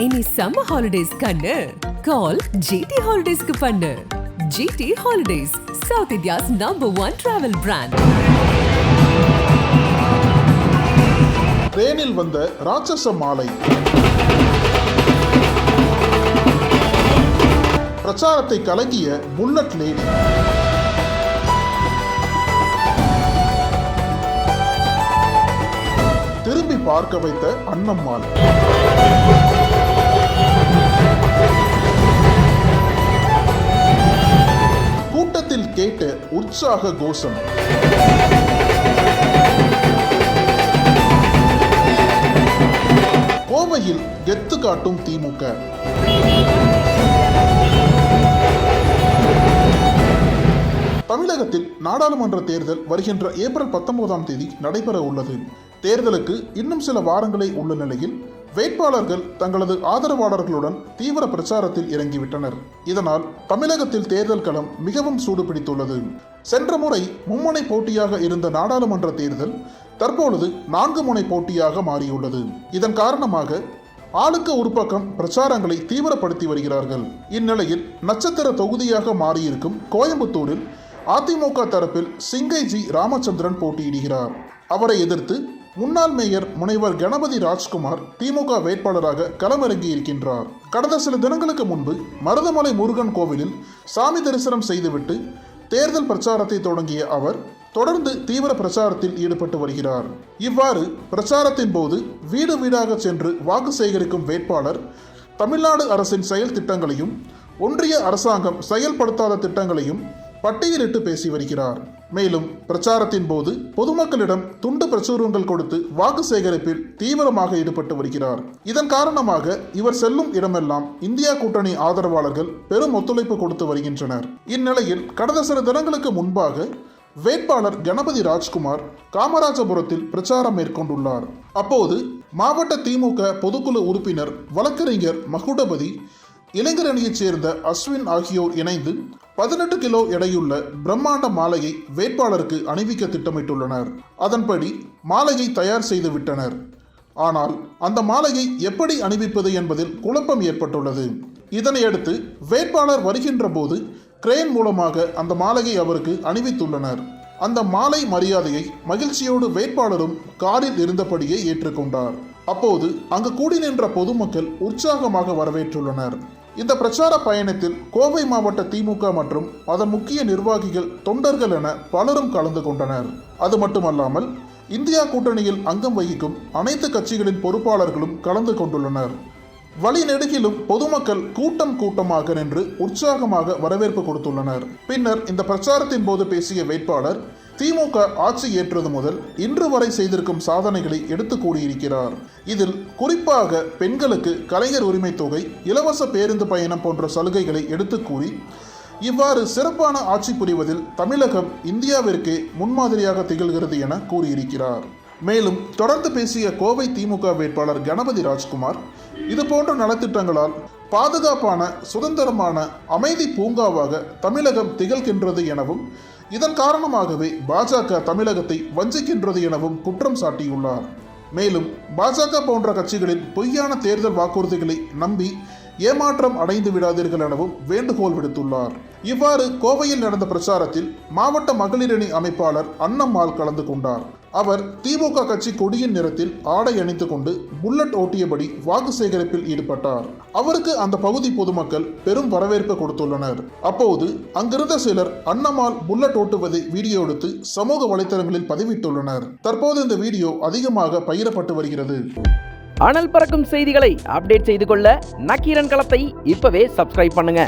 இனி summer holidays கண்ணு கால் GT ஹாலிடேஸ்க்கு பண்ணு. GT holidays, south India's #1 travel brand. ட்ரெயினில் வந்த ராட்சச மாலை. பிரச்சாரத்தை கலங்கிய புல்லட் லேடி. திரும்பி பார்க்க வைத்த அன்னம்மாள். கூட்டத்தில் கேட்ட உற்சாக கோஷம். கோவையில் கெத்து காட்டும் திமுக. தமிழகத்தில் நாடாளுமன்ற தேர்தல் வருகின்ற ஏப்ரல் 19ஆம் தேதி நடைபெற உள்ளது. தேர்தலுக்கு இன்னும் சில வாரங்களே உள்ள நிலையில் வேட்பாளர்கள் தங்களது ஆதரவாளர்களுடன் தீவிர பிரச்சாரத்தில் இறங்கிவிட்டனர். இதனால் தமிழகத்தில் தேர்தல் களம் மிகவும் சூடுபிடித்துள்ளது. சென்ற முறை மும்முனை போட்டியாக இருந்த நாடாளுமன்ற தேர்தல் தற்பொழுது 4 முனை போட்டியாக மாறியுள்ளது. இதன் காரணமாக ஆளுக்கு ஒரு பக்கம் பிரச்சாரங்களை தீவிரப்படுத்தி வருகிறார்கள். இந்நிலையில் நட்சத்திர தொகுதியாக மாறியிருக்கும் கோயம்புத்தூரில் அதிமுக தரப்பில் சிங்கை ஜி ராமச்சந்திரன் போட்டியிடுகிறார். அவரை எதிர்த்து முன்னாள் மேயர் முனைவர் கணபதி ராஜ்குமார் திமுக வேட்பாளராக களமிறங்கி இருக்கின்றார். கடந்த சில தினங்களுக்கு முன்பு மருதமலை முருகன் கோவிலில் சாமி தரிசனம் செய்துவிட்டு தேர்தல் பிரச்சாரத்தை தொடங்கிய அவர் தொடர்ந்து தீவிர பிரச்சாரத்தில் ஈடுபட்டு வருகிறார். இவ்வாறு பிரச்சாரத்தின் போது வீடு வீடாக சென்று வாக்கு சேகரிக்கும் வேட்பாளர் தமிழ்நாடு அரசின் செயல் திட்டங்களையும் ஒன்றிய அரசாங்கம் செயல்படுத்தாத திட்டங்களையும் பட்டியலிட்டு பேசி வருகிறார். மேலும் பிரச்சாரத்தின் போது பொதுமக்களிடம் துண்டு பிரசுரங்கள் கொடுத்து வாக்கு சேகரிப்பில் தீவிரமாக ஈடுபட்டு வருகிறார். இதன் காரணமாக இவர் செல்லும் இடமெல்லாம் இந்தியா கூட்டணி ஆதரவாளர்கள் பெரும் ஒத்துழைப்பு கொடுத்து வருகின்றனர். இந்நிலையில் கடந்த சில தினங்களுக்கு முன்பாக வேட்பாளர் கணபதி ராஜ்குமார் காமராஜபுரத்தில் பிரச்சாரம் மேற்கொண்டுள்ளார். அப்போது மாவட்ட திமுக பொதுக்குழு உறுப்பினர் வழக்கறிஞர் மகுடபதி, இளைஞரணியைச் சேர்ந்த அஸ்வின் ஆகியோர் இணைந்து 18 கிலோ எடையுள்ள பிரம்மாண்ட மாலையை வேட்பாளருக்கு அணிவிக்க திட்டமிட்டுள்ளனர். அதன்படி மாலையை தயார் செய்து விட்டனர். ஆனால் அந்த மாலையை எப்படி அணிவிப்பது என்பதில் குழப்பம் ஏற்பட்டுள்ளது. இதனையடுத்து வேட்பாளர் வருகின்ற போது கிரேன் மூலமாக அந்த மாலையை அவருக்கு அணிவித்துள்ளனர். அந்த மாலை மரியாதையை மகிழ்ச்சியோடு வேட்பாளரும் காரில் இருந்தபடியே ஏற்றுக்கொண்டார். அப்போது அங்கு கூடி நின்ற பொதுமக்கள் உற்சாகமாக வரவேற்றுள்ளனர். இந்த பிரச்சார பயணத்தில் கோவை மாவட்ட திமுக மற்றும் அதன் முக்கிய நிர்வாகிகள், தொண்டர்கள் என பலரும் கலந்து கொண்டனர். அது மட்டுமல்லாமல் இந்தியா கூட்டணியில் அங்கம் வகிக்கும் அனைத்து கட்சிகளின் பொறுப்பாளர்களும் கலந்து கொண்டுள்ளனர். வழி நெடுகிலும் பொதுமக்கள் கூட்டமாக நின்று உற்சாகமாக வரவேற்பு கொடுத்துள்ளனர். பின்னர் இந்த பிரச்சாரத்தின் போது பேசிய வேட்பாளர் திமுக ஆட்சி ஏற்றது முதல் இன்று வரை செய்திருக்கும் சாதனைகளை எடுத்து கூறியிருக்கிறார். இதில் குறிப்பாக பெண்களுக்கு கலைஞர் உரிமை தொகை, இலவச பேருந்து பயணம் போன்ற சலுகைகளை எடுத்து கூறி இவ்வாறு சிறப்பான ஆட்சி புரிவதில் தமிழகம் இந்தியாவிற்கே முன்மாதிரியாக திகழ்கிறது என கூறியிருக்கிறார். மேலும் தொடர்ந்து பேசிய கோவை திமுக வேட்பாளர் கணபதி ராஜ்குமார், இதுபோன்ற நலத்திட்டங்களால் பாதுகாப்பான, சுதந்திரமான, அமைதி பூங்காவாக தமிழகம் திகழ்கின்றது எனவும் இதன் காரணமாகவே பாஜக தமிழகத்தை வஞ்சிக்கின்றது எனவும் குற்றம் சாட்டியுள்ளார். மேலும் பாஜக போன்ற கட்சிகளின் பொய்யான தேர்தல் வாக்குறுதிகளை நம்பி ஏமாற்றம் அடைந்து விடாதீர்கள் எனவும் வேண்டுகோள் விடுத்துள்ளார். இவ்வாறு கோவையில் நடந்த பிரச்சாரத்தில் மாவட்ட மகளிரணி அமைப்பாளர் அன்னம்மாள் கலந்து கொண்டார். அவர் திமுக கட்சி கொடியின் நிறத்தில் ஆடை அணிந்து கொண்டு புல்லட் ஓட்டியபடி வாக்கு சேகரிப்பில் ஈடுபட்டார். அவருக்கு அந்த பகுதி பொதுமக்கள் பெரும் வரவேற்பு கொடுத்துள்ளனர். அப்போது அங்கிருந்த சிலர் அன்னம்மாள் புல்லட் ஓட்டுவதை வீடியோ எடுத்து சமூக வலைதளங்களில் பதிவிட்டுள்ளனர். தற்போது இந்த வீடியோ அதிகமாக பகிரப்பட்டு வருகிறது. அனல் பறக்கும் செய்திகளை அப்டேட் செய்து கொள்ள நக்கீரன் களத்தை இப்பவே சப்ஸ்கிரைப் பண்ணுங்க.